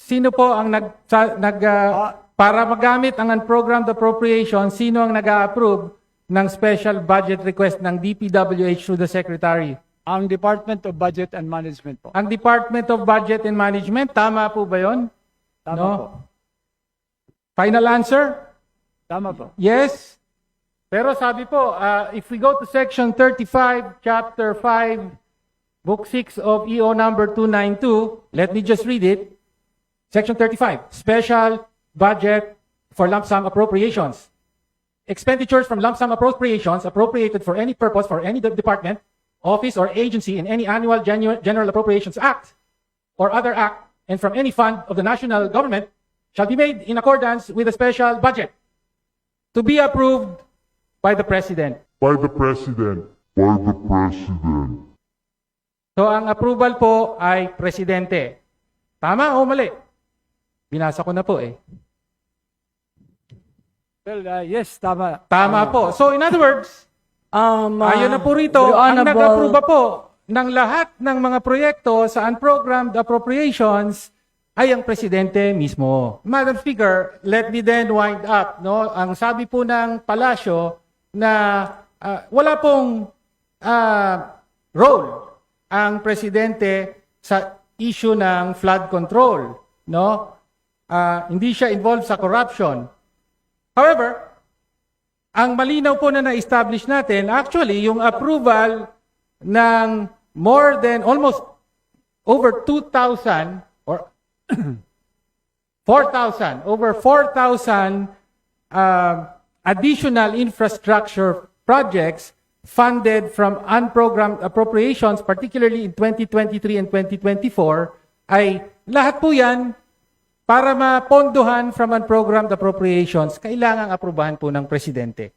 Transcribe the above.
Sino po ang para magamit ang unprogrammed appropriation, sino ang nag-a-approve ng special budget request ng DPWH through the Secretary? Ang Department of Budget and Management po. Ang Department of Budget and Management, tama po ba yun? Tama No? po. Final answer? Tama po. Yes. Pero sabi po, if we go to section 35, chapter 5, book 6 of EO number 292, let me just read it. Section 35, special budget for lump sum appropriations. Expenditures from lump sum appropriations appropriated for any purpose for any department, office, or agency in any annual General Appropriations Act or other act, and from any fund of the national government shall be made in accordance with the special budget to be approved by the President. By the President. By the President. So ang approval po ay Presidente. Tama o mali? Binasa ko na po eh. Well, yes, tama. Tama po. So in other words, ayon na po rito, Your ang Honorable- nag-approve po ng lahat ng mga proyekto sa unprogrammed appropriations ay ang Presidente mismo. Madam Speaker, let me then wind up. No? Ang sabi po ng palasyo na wala pong role ang Presidente sa issue ng flood control. No? Hindi siya involved sa corruption. However, ang malinaw po na na-establish natin, actually, yung approval ng more than almost over 2,000 or 4,000, over 4,000 additional infrastructure projects funded from unprogrammed appropriations, particularly in 2023 and 2024, ay lahat po yan para mapondohan from unprogrammed appropriations, kailangang aprubahan po ng Presidente.